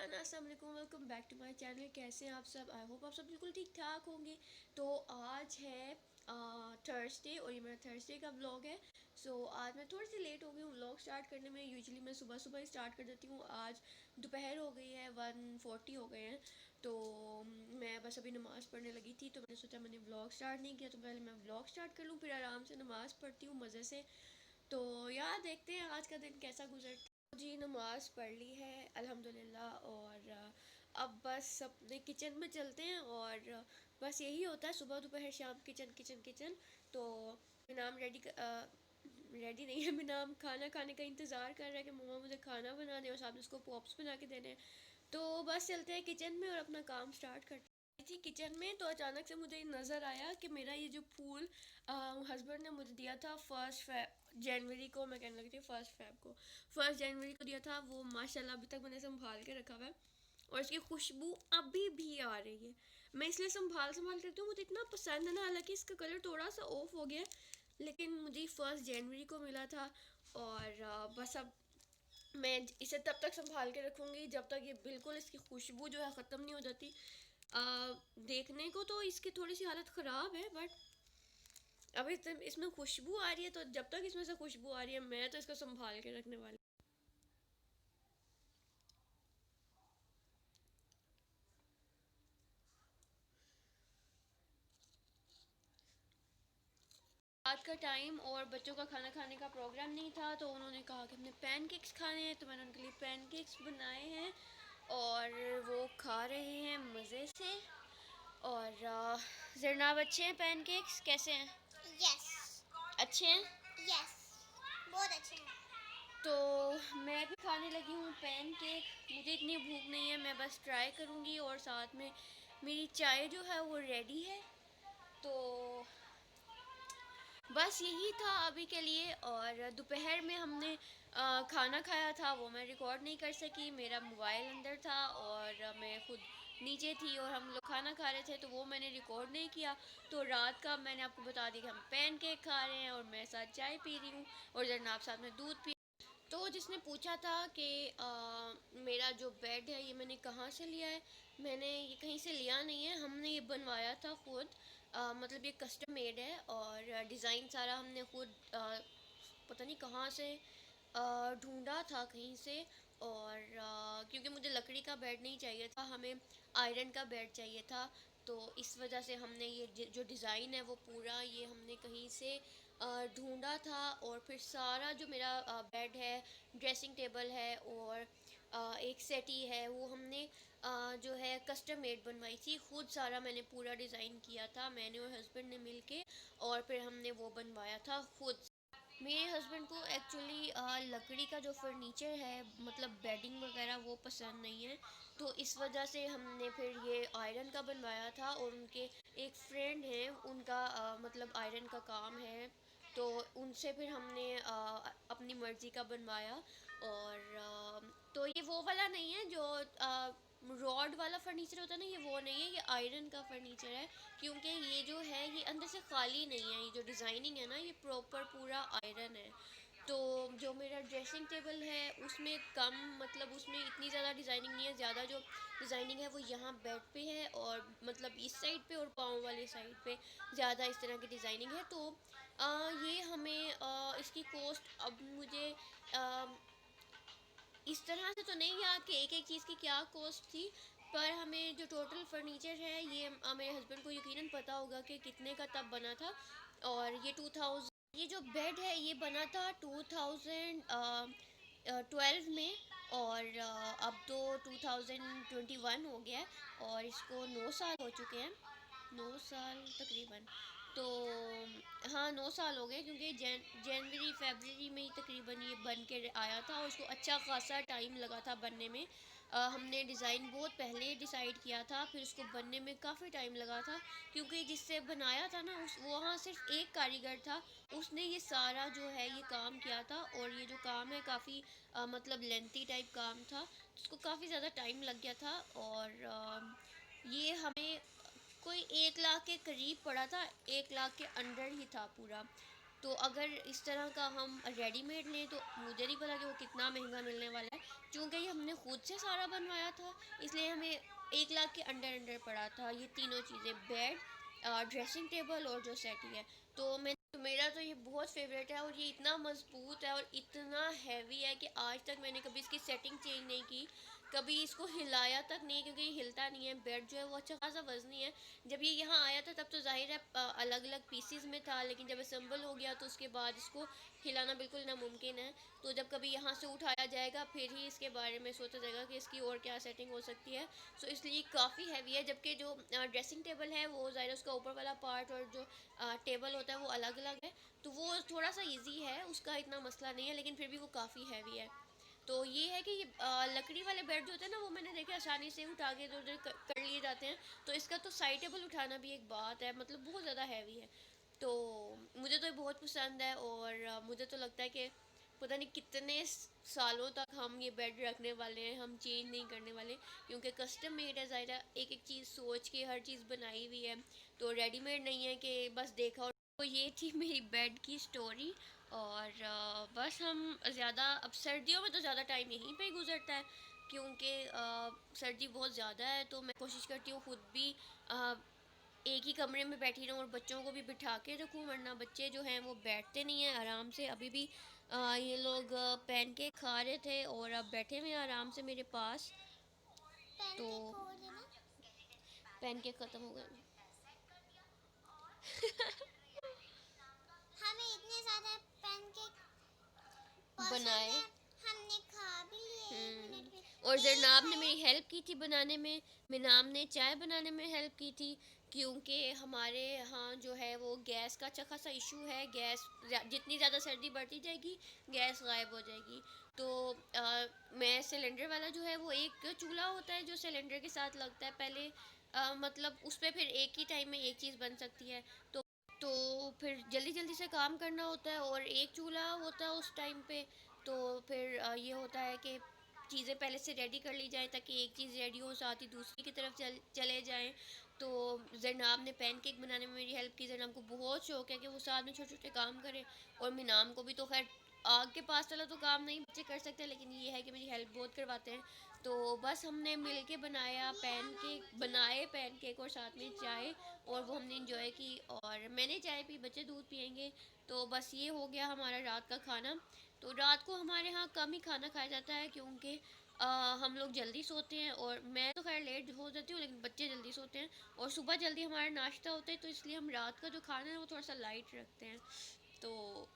Everyone, अस्सलाम वालेकुम। Welcome back to my channel. कैसे हैं आप सब? आई होप आप सब बिल्कुल ठीक ठाक होंगे। तो आज है थर्सडे और ये मेरा थर्सडे का व्लॉग है। आज मैं थोड़ी सी लेट हो गई हूँ व्लॉग स्टार्ट करने में। यूजुअली मैं सुबह सुबह ही स्टार्ट कर देती हूँ। आज दोपहर हो गई है, 1:40 हो गए हैं। तो मैं बस अभी नमाज़ पढ़ने लगी थी, तो मैंने सोचा मैंने व्लॉग स्टार्ट नहीं किया, तो पहले मैं व्लॉग स्टार्ट कर लूँ, फिर आराम से नमाज़ पढ़ती हूँ मज़े से। तो यार देखते हैं आज का दिन कैसा गुजरता है। जी नमाज पढ़ ली है अल्हम्दुलिल्लाह। और अब बस अपने किचन में चलते हैं। और बस यही होता है सुबह दोपहर शाम, किचन किचन किचन। तो नाम रेडी नहीं है। मैं नाम खाना खाने का इंतज़ार कर रहा है कि मम्मा मुझे खाना बना दे और साथ में उसको पॉप्स बना के देने हैं। तो बस चलते हैं किचन में और अपना काम स्टार्ट करते हैं। थी किचन में तो अचानक से मुझे नज़र आया कि मेरा ये जो फूल हस्बैंड ने मुझे दिया था फर्स्ट जनवरी को, मैं कहने लगी थी फर्स्ट जनवरी को दिया था, वो माशाल्लाह अभी तक मैंने संभाल के रखा हुआ है। और इसकी खुशबू अभी भी आ रही है। मैं इसलिए संभाल संभाल करती हूँ, मुझे इतना पसंद है ना। हालांकि इसका कलर थोड़ा सा ऑफ हो गया है, लेकिन मुझे फर्स्ट जनवरी को मिला था। और बस अब मैं इसे तब तक संभाल के रखूँगी जब तक ये बिल्कुल इसकी खुशबू जो है ख़त्म नहीं हो जाती। देखने को तो इसकी थोड़ी सी हालत ख़राब है, बट अभी इसमें खुशबू आ रही है, तो जब तक इसमें से खुशबू आ रही है मैं तो इसको संभाल के रखने वाली। रात का टाइम और बच्चों का खाना खाने का प्रोग्राम नहीं था, तो उन्होंने कहा कि हमने पैनकेक्स खाने हैं, तो मैंने उनके लिए पैनकेक्स बनाए हैं और वो खा रहे हैं मज़े से। और जरनाब अच्छे हैं पैनकेक्स? कैसे हैं? यस। अच्छे हैं। यस, बहुत अच्छे हैं। तो मैं भी खाने लगी हूँ पैनकेक। मुझे इतनी भूख नहीं है, मैं बस ट्राई करूँगी। और साथ में मेरी चाय जो है वो रेडी है। तो बस यही था अभी के लिए। और दोपहर में हमने खाना खाया था, वो मैं रिकॉर्ड नहीं कर सकी, मेरा मोबाइल अंदर था और मैं खुद नीचे थी और हम लोग खाना खा रहे थे, तो वो मैंने रिकॉर्ड नहीं किया। तो रात का मैंने आपको बता दिया कि हम पैनकेक खा रहे हैं और मैं साथ चाय पी रही हूँ और जरनाब साथ में दूध पी। तो जिसने पूछा था कि मेरा जो बेड है ये मैंने कहाँ से लिया है, मैंने ये कहीं से लिया नहीं है, हमने ये बनवाया था खुद। मतलब ये कस्टम मेड है और डिज़ाइन सारा हमने खुद पता नहीं कहाँ से ढूंढा था कहीं से। और क्योंकि मुझे लकड़ी का बेड नहीं चाहिए था, हमें आयरन का बेड चाहिए था। तो इस वजह से हमने ये जो डिज़ाइन है वो पूरा ये हमने कहीं से ढूंढा था। और फिर सारा जो मेरा बेड है, ड्रेसिंग टेबल है और एक सेटी है, वो हमने जो है कस्टम मेड बनवाई थी खुद। सारा मैंने पूरा डिज़ाइन किया था, मैंने और हस्बैंड ने मिल के, और फिर हमने वो बनवाया था खुद। मेरे हस्बैंड को एक्चुअली लकड़ी का जो फर्नीचर है, मतलब बेडिंग वगैरह, वो पसंद नहीं है। तो इस वजह से हमने फिर ये आयरन का बनवाया था। और उनके एक फ्रेंड हैं, उनका मतलब आयरन का काम है, तो उनसे फिर हमने अपनी मर्ज़ी का बनवाया। और तो ये वो वाला नहीं है जो रॉड वाला फर्नीचर होता है ना, ये वो नहीं है, ये आयरन का फर्नीचर है। क्योंकि ये जो है ये अंदर से खाली नहीं है, ये जो डिज़ाइनिंग है ना ये प्रॉपर पूरा आयरन है। तो जो मेरा ड्रेसिंग टेबल है उसमें कम, मतलब उसमें इतनी ज़्यादा डिज़ाइनिंग नहीं है, ज़्यादा जो डिज़ाइनिंग है वो यहाँ बेड पे है और मतलब इस साइड पे और पाँव वाले साइड पे ज़्यादा इस तरह की डिज़ाइनिंग है। तो ये हमें इसकी कॉस्ट अब मुझे इस तरह से तो नहीं याद कि एक एक चीज़ की क्या कॉस्ट थी, पर हमें जो टोटल फर्नीचर है ये मेरे हस्बैंड को यकीनन पता होगा कि कितने का तब बना था। और ये 2000, ये जो बेड है ये बना था 2012 में। और अब तो 2021 हो गया है और इसको 9 साल हो चुके हैं, 9 साल तकरीबन। तो हाँ 9 साल हो गए, क्योंकि जनवरी फरवरी में ही तकरीबन ये बन के आया था और उसको अच्छा खासा टाइम लगा था बनने में। हमने डिज़ाइन बहुत पहले डिसाइड किया था, फिर उसको बनने में काफ़ी टाइम लगा था, क्योंकि जिससे बनाया था ना उस वहाँ सिर्फ एक कारीगर था, उसने ये सारा जो है ये काम किया था। और ये जो काम है काफ़ी मतलब लेंथी टाइप काम था, तो उसको काफ़ी ज़्यादा टाइम लग गया था। और ये हमें कोई 1 लाख के करीब पड़ा था, 1 लाख के अंडर ही था पूरा। तो अगर इस तरह का हम रेडीमेड लें तो मुझे नहीं पता कि वो कितना महंगा मिलने वाला है। चूँकि ये हमने खुद से सारा बनवाया था, इसलिए हमें 1 लाख के अंडर अंडर पड़ा था ये तीनों चीज़ें, बेड, ड्रेसिंग टेबल और जो सेटी है। तो मैं मेरा तो ये बहुत फेवरेट है, और ये इतना मज़बूत है और इतना हैवी है कि आज तक मैंने कभी इसकी सेटिंग चेंज नहीं की, कभी इसको हिलाया तक नहीं, क्योंकि ये हिलता नहीं है। बेड जो है वो अच्छा खासा वज़नी है। जब ये यहाँ आया था तब तो ज़ाहिर है अलग अलग पीसीज में था, लेकिन जब असेंबल हो गया तो उसके बाद इसको हिलाना बिल्कुल नामुमकिन है। तो जब कभी यहाँ से उठाया जाएगा फिर ही इसके बारे में सोचा जाएगा कि इसकी और क्या सेटिंग हो सकती है। सो इसलिए काफ़ी हैवी है, जबकि जो ड्रेसिंग टेबल है वो ज़ाहिर है उसका ऊपर वाला पार्ट और जो टेबल होता है वो अलग अलग है, तो वो थोड़ा सा ईजी है, उसका इतना मसला नहीं है, लेकिन फिर भी वो काफ़ी हैवी है। तो ये है कि ये लकड़ी वाले बेड जो होते हैं ना वो मैंने देखे आसानी से उठा के इधर उधर कर लिए जाते हैं, तो इसका तो साइड टेबल उठाना भी एक बात है, मतलब बहुत ज़्यादा हैवी है। तो मुझे तो ये बहुत पसंद है, और मुझे तो लगता है कि पता नहीं कितने सालों तक हम ये बेड रखने वाले हैं, हम चेंज नहीं करने वाले, क्योंकि कस्टम मेड है, ज़ाहिर है एक एक चीज़ सोच के हर चीज़ बनाई हुई है, तो रेडीमेड नहीं है कि बस देखा। और तो ये थी मेरी बेड की स्टोरी। और बस हम ज़्यादा अब सर्दियों में तो ज़्यादा टाइम यहीं पे ही गुजरता है, क्योंकि सर्दी बहुत ज़्यादा है, तो मैं कोशिश करती हूँ खुद भी अ, एक ही कमरे में बैठी रहूँ और बच्चों को भी बिठा के रखूँ, वरना बच्चे जो हैं वो बैठते नहीं हैं आराम से। अभी भी ये लोग पैनकेक खा रहे थे और अब बैठे हुए हैं आराम से मेरे पास। तो पैनकेक को देना। पैनकेक ख़त्म हो गए। हमें इतने ज़्यादा पैनकेक पसंद बनाए। है, हमने खा भी लिए 1 मिनट में। और एक जरनाब ने खाए। मेरी हेल्प की थी बनाने में, मिनाम ने चाय बनाने में हेल्प की थी, क्योंकि हमारे यहाँ जो है वो गैस का अच्छा खासा इशू है। जितनी ज़्यादा सर्दी बढ़ती जाएगी गैस गायब हो जाएगी। तो मैं सिलेंडर वाला जो है वो एक चूल्हा होता है जो सिलेंडर के साथ लगता है पहले, मतलब उस पर फिर एक ही टाइम में एक चीज़ बन सकती है। तो फिर जल्दी जल्दी से काम करना होता है, और एक चूल्हा होता है उस टाइम पे। तो फिर ये होता है कि चीज़ें पहले से रेडी कर ली जाए, ताकि एक चीज़ रेडी हो साथ ही दूसरी की तरफ चले जाएं। तो जरनाब ने पैनकेक बनाने में मेरी हेल्प की। जरनाब को बहुत शौक है कि वो साथ में छोटे छोटे काम करे, और मिनाम को भी। तो खैर आग के पास वाला तो काम नहीं बच्चे कर सकते, लेकिन ये है कि मेरी हेल्प बहुत करवाते हैं। तो बस हमने मिल के बनाया पैनकेक, बनाए पैनकेक और साथ में चाय, और वो हमने इंजॉय की। और मैंने चाय पी, बच्चे दूध पियेंगे। तो बस ये हो गया हमारा रात का खाना। तो रात को हमारे यहाँ कम ही खाना खाया जाता है, क्योंकि हम लोग जल्दी सोते हैं, और मैं तो खैर लेट हो जाती हूँ, लेकिन बच्चे जल्दी सोते हैं, और सुबह जल्दी हमारा नाश्ता होता है, तो इसलिए हम रात का जो खाना है वो थोड़ा सा लाइट रखते हैं। तो